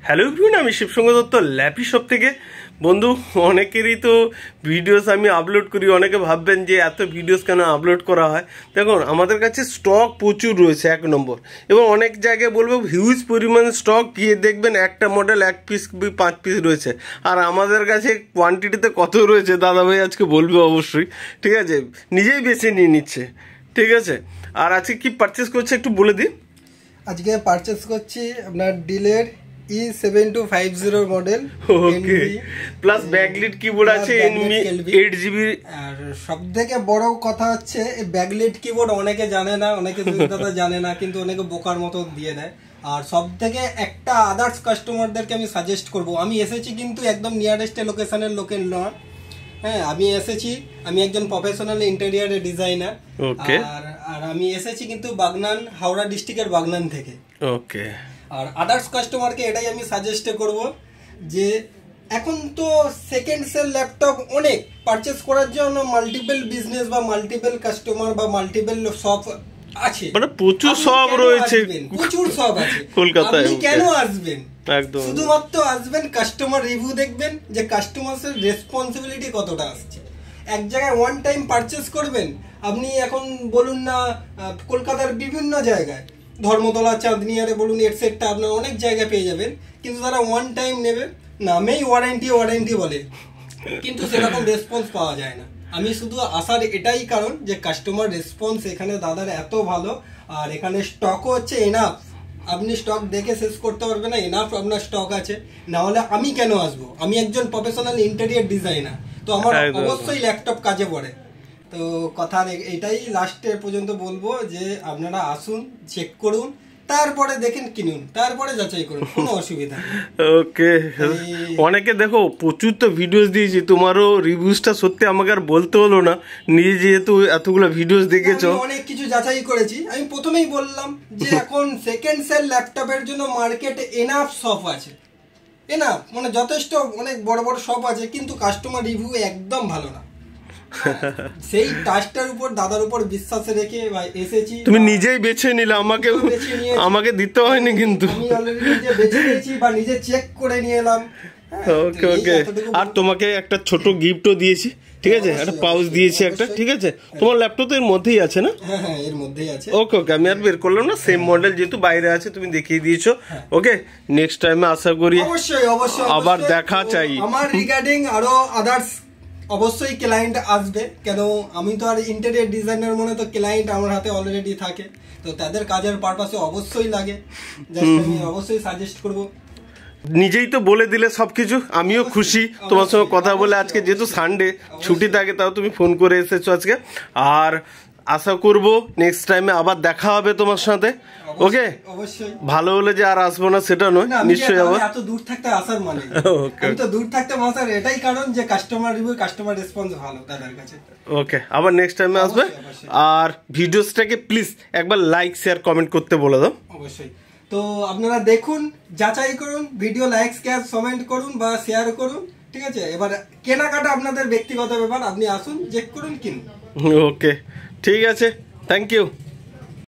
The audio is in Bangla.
হ্যালো এভরিওয়ান, আমি শিবসঙ্গ দত্ত ল্যাপি শপ থেকে। বন্ধু, অনেকেরই তো ভিডিওস আমি আপলোড করি, অনেকে ভাববেন যে এত ভিডিওস কেন আপলোড করা হয়। দেখুন, আমাদের কাছে স্টক প্রচুর রয়েছে, 1 নম্বর, এবং অনেক জায়গায় বলবো হিউজ পরিমাণে স্টক, গিয়ে দেখবেন একটা মডেল 1 পিস 5 পিস রয়েছে। আর আমাদের কাছে কোয়ান্টিটিতে কত রয়েছে দাদাভাই আজকে বলবে অবশ্যই, ঠিক আছে? নিজেই বেছে নিয়ে নিচ্ছে, ঠিক আছে? আর আজকে কি পারচেস করছে একটু বলে দিই। আজকে পারচেস করছি আপনার ডিলের E7250 মডেল। ওকে, প্লাস ব্যাকলিট কিবোর্ড আছে, এনভি 8GB। আর সবথেকে বড় কথা হচ্ছে এই ব্যাকলিট কিবোর্ড অনেকে জানে না, অনেকে দাদা জানে না, কিন্তু অনেকে বোকার মতো দিয়ে দেয়। আর সবথেকে একটা আদার্স কাস্টমারদেরকে আমি সাজেস্ট করব, আমি এসেছি কিন্তু একদম নিয়ারেস্ট লোকেশনের লোকের নয়। হ্যাঁ, আমি এসেছি, আমি একজন প্রফেশনাল ইন্টেরিয়ার ডিজাইনার। ওকে, আর আমি এসেছি কিন্তু বাগনান, হাওড়া ডিস্ট্রিক্টের বাগনান থেকে। ওকে। আর আদার্স কাস্টমারকে এটাই আমি সাজেস্ট করব যে এখন তো সেকেন্ড সেল ল্যাপটপ অনেক পারচেস করার জন্য মাল্টিপল বিজনেস বা মাল্টিপল কাস্টমার বা মাল্টিপল শপ আছে, মানে প্রচুর শপ রয়েছে, প্রচুর শপ আছে কলকাতায়। আপনি কেন আসবেন? একদম, শুধুমাত্র আসবেন, কাস্টমার রিভিউ দেখবেন যে কাস্টমারের রেসপন্সিবিলিটি কতটা আসছে। এক জায়গায় ওয়ান টাইম পারচেস করবেন আপনি, এখন বলুন না কলকাতার বিভিন্ন জায়গায়, ধর্মতলা, চাঁদনিয়ারে বলুন, এটসেট্রা, আপনার অনেক জায়গায় পেয়ে যাবেন, কিন্তু তারা ওয়ান টাইম নেবে, নামেই ওয়ারেন্টি বলে, কিন্তু সেরকম রেসপন্স পাওয়া যায় না। আমি শুধু আসার এটাই কারণ যে কাস্টমার রেসপন্স এখানে দাদার এত ভালো, আর এখানে স্টকও হচ্ছে এনাফ। আপনি স্টক দেখে শেষ করতে পারবেন না, এনাফ আপনার স্টক আছে। না হলে আমি কেন আসবো? আমি একজন প্রফেশনাল ইন্টেরিয়ার ডিজাইনার, তো আমার অবশ্যই ল্যাপটপ কাজে পড়ে। তো কথা এটাই লাস্টের পর্যন্ত বলবো যে আপনারা আসুন, চেক করুন, তারপরে দেখেন, কিনুন, তারপরে যাচাই করুন, কোনো অসুবিধা নেই। ওকে। অনেকে দেখো প্রচুর তো ভিডিওস দিয়েছি, তোমারও রিভিউসটা সত্যি আমাকে আর বলতে হলো না, নিজে যেহেতু এতগুলো ভিডিওস দেখেছো। অনেক কিছু যাচাই করেছি। আমি প্রথমেই বললাম যে এখন সেকেন্ড সেল ল্যাপটপের জন্য মার্কেটে এনাফ শপ আছে, এনাফ মানে যথেষ্ট, অনেক বড় বড় শপ আছে, কিন্তু কাস্টমার রিভিউ একদম ভালো না। সেই টাচটার উপর, দাদার উপর বিশ্বাস রেখে এসেছি। তুমি নিজেই বেছে নিলে, আমাকে দিতে হয়নি, কিন্তু আমি অলরেডি নিজে বেছে নিয়েছি বা নিজে চেক করে নিয়ে এলাম। ওকে, ওকে। আর তোমাকে একটা ছোট গিফটও দিয়েছি, ঠিক আছে? একটা পাউচ দিয়েছি একটা, ঠিক আছে? তোমার ল্যাপটপ তো এর মধ্যেই আছে না? হ্যাঁ, এর মধ্যেই আছে। ওকে, ওকে। আমি আর বের করলাম না, সেম মডেল যেহেতু বাইরে আছে তুমি দেখিয়ে দিয়েছো। ওকে, নেক্সট টাইমে আশা করি অবশ্যই আবার দেখা চাই। আমার রিগার্ডিং আরো আদার্স অবশ্যই ক্লায়েন্ট আসবে, কেন আমি তো আর ইন্টেরিয়র ডিজাইনার মনে, তো ক্লায়েন্ট আমার হাতে অলরেডি থাকে, তো তাদের কাজের পারপাসে অবশ্যই লাগে, আমি অবশ্যই সাজেস্ট করব। নিজেই তো বলে দিলে সবকিছু, আমিও খুশি তোমার সঙ্গে কথা বলে। আজকে যেহেতু সানডে ছুটি থাকে, তাও তুমি ফোন করে এসেছো আজকে। আর আশা করব নেক্সট টাইমে আবার দেখা হবে তোমার সাথে। ওকে, অবশ্যই। ভালো হলে যে আর আসবো না সেটা নয়, নিশ্চয়ই আবার। এত দূর থাকতে আসার মানে আমি তো দূর থাকতে আসার এটাই কারণ যে কাস্টমার রিভিউ, কাস্টমার রেসপন্স ভালো তাদের কাছে। ওকে, আবার নেক্সট টাইমে আসবে। আর ভিডিওসটাকে প্লিজ একবার লাইক, শেয়ার, কমেন্ট করতে বলে দাও। অবশ্যই। তো আপনারা দেখুন, যাচাই করুন, ভিডিও লাইক, কমেন্ট করুন বা শেয়ার করুন, ঠিক আছে? এবার কেনাকাটা আপনাদের ব্যক্তিগত ব্যাপার, আপনি আসুন, চেক করুন, কিনুন। ওকে, ঠিক আছে, থ্যাংক ইউ।